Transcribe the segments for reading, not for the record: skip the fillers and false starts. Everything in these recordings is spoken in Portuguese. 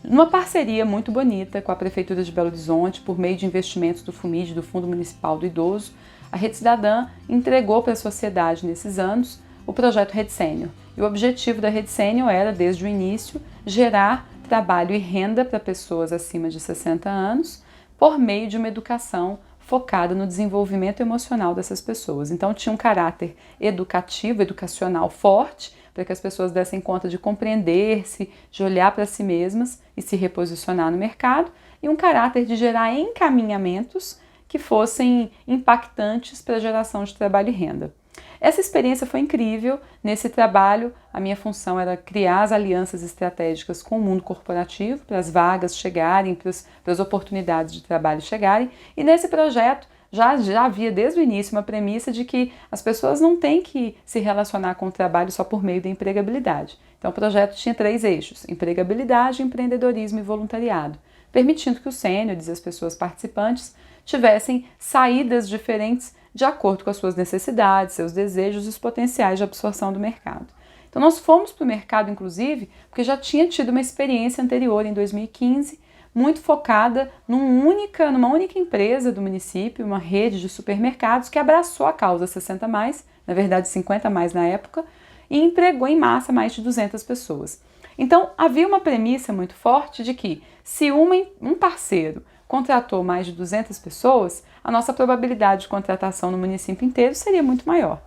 numa parceria muito bonita com a Prefeitura de Belo Horizonte, por meio de investimentos do FUMID, do Fundo Municipal do Idoso, a Rede Cidadã entregou para a sociedade nesses anos o projeto Rede Sênior. E o objetivo da Rede Sênior era, desde o início, gerar trabalho e renda para pessoas acima de 60 anos por meio de uma educação focada no desenvolvimento emocional dessas pessoas. Então tinha um caráter educativo, educacional forte, para que as pessoas dessem conta de compreender-se, de olhar para si mesmas e se reposicionar no mercado, e um caráter de gerar encaminhamentos que fossem impactantes para a geração de trabalho e renda. Essa experiência foi incrível. Nesse trabalho, a minha função era criar as alianças estratégicas com o mundo corporativo, para as vagas chegarem, para as oportunidades de trabalho chegarem. E nesse projeto já havia desde o início uma premissa de que as pessoas não têm que se relacionar com o trabalho só por meio da empregabilidade. Então o projeto tinha 3 eixos: empregabilidade, empreendedorismo e voluntariado, permitindo que os sêniores e as pessoas participantes tivessem saídas diferentes de acordo com as suas necessidades, seus desejos e os potenciais de absorção do mercado. Então nós fomos para o mercado, inclusive, porque já tinha tido uma experiência anterior, em 2015, muito focada numa única empresa do município, uma rede de supermercados que abraçou a causa 60+, na verdade 50+ na época, e empregou em massa mais de 200 pessoas. Então havia uma premissa muito forte de que se um parceiro contratou mais de 200 pessoas, a nossa probabilidade de contratação no município inteiro seria muito maior.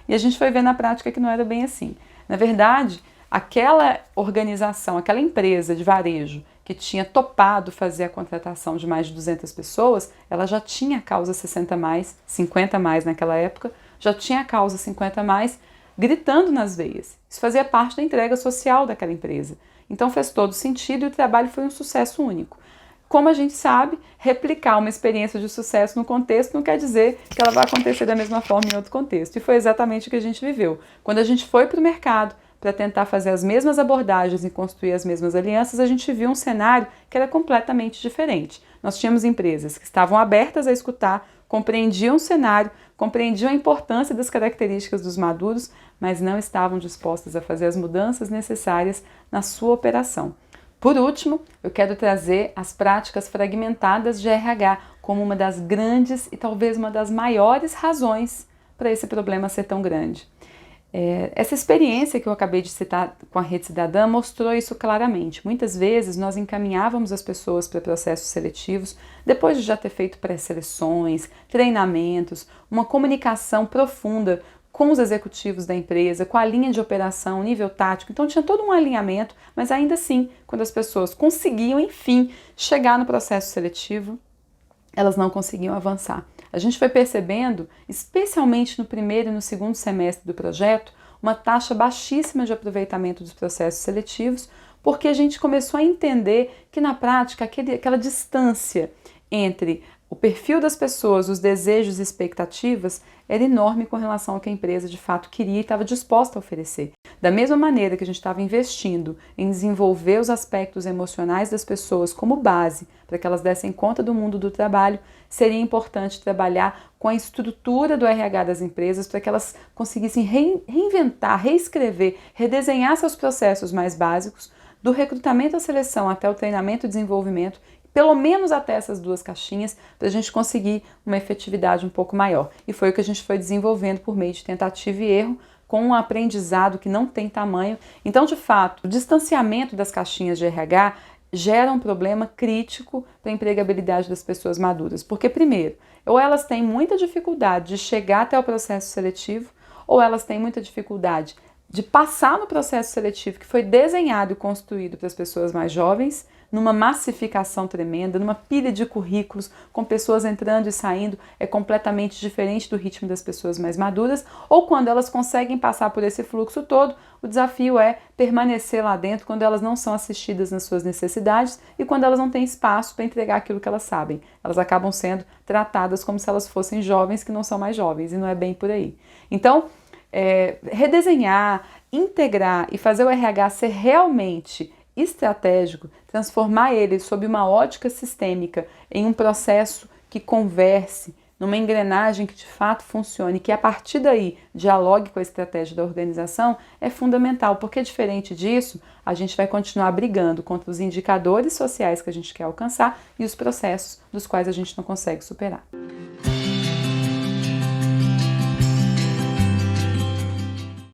E a gente foi ver na prática que não era bem assim. Na verdade, aquela organização, aquela empresa de varejo que tinha topado fazer a contratação de mais de 200 pessoas, ela já tinha a causa 60+, 50+ naquela época, já tinha a causa 50+ gritando nas veias. Isso fazia parte da entrega social daquela empresa. Então fez todo sentido e o trabalho foi um sucesso único. Como a gente sabe, replicar uma experiência de sucesso no contexto não quer dizer que ela vai acontecer da mesma forma em outro contexto. E foi exatamente o que a gente viveu. Quando a gente foi para o mercado para tentar fazer as mesmas abordagens e construir as mesmas alianças, a gente viu um cenário que era completamente diferente. Nós tínhamos empresas que estavam abertas a escutar, compreendiam o cenário, compreendiam a importância das características dos maduros, mas não estavam dispostas a fazer as mudanças necessárias na sua operação. Por último, eu quero trazer as práticas fragmentadas de RH como uma das grandes e talvez uma das maiores razões para esse problema ser tão grande. Essa experiência que eu acabei de citar com a Rede Cidadã mostrou isso claramente. Muitas vezes nós encaminhávamos as pessoas para processos seletivos depois de já ter feito pré-seleções, treinamentos, uma comunicação profunda com os executivos da empresa, com a linha de operação, nível tático. Então tinha todo um alinhamento, mas ainda assim, quando as pessoas conseguiam, enfim, chegar no processo seletivo, elas não conseguiam avançar. A gente foi percebendo, especialmente no primeiro e no segundo semestre do projeto, uma taxa baixíssima de aproveitamento dos processos seletivos, porque a gente começou a entender que na prática aquela distância entre o perfil das pessoas, os desejos e expectativas era enorme com relação ao que a empresa de fato queria e estava disposta a oferecer. Da mesma maneira que a gente estava investindo em desenvolver os aspectos emocionais das pessoas como base para que elas dessem conta do mundo do trabalho, seria importante trabalhar com a estrutura do RH das empresas para que elas conseguissem reinventar, reescrever, redesenhar seus processos mais básicos, do recrutamento à seleção até o treinamento e desenvolvimento, pelo menos até essas 2 caixinhas, para a gente conseguir uma efetividade um pouco maior. E foi o que a gente foi desenvolvendo por meio de tentativa e erro, com um aprendizado que não tem tamanho. Então, de fato, o distanciamento das caixinhas de RH gera um problema crítico para a empregabilidade das pessoas maduras. Porque, primeiro, ou elas têm muita dificuldade de chegar até o processo seletivo, ou elas têm muita dificuldade de passar no processo seletivo que foi desenhado e construído para as pessoas mais jovens, numa massificação tremenda, numa pilha de currículos, com pessoas entrando e saindo, é completamente diferente do ritmo das pessoas mais maduras, ou quando elas conseguem passar por esse fluxo todo, o desafio é permanecer lá dentro quando elas não são assistidas nas suas necessidades e quando elas não têm espaço para entregar aquilo que elas sabem. Elas acabam sendo tratadas como se elas fossem jovens que não são mais jovens, e não é bem por aí. Então, redesenhar, integrar e fazer o RH ser realmente estratégico, transformar ele sob uma ótica sistêmica em um processo que converse numa engrenagem que de fato funcione, que a partir daí dialogue com a estratégia da organização, é fundamental, porque diferente disso, a gente vai continuar brigando contra os indicadores sociais que a gente quer alcançar e os processos dos quais a gente não consegue superar.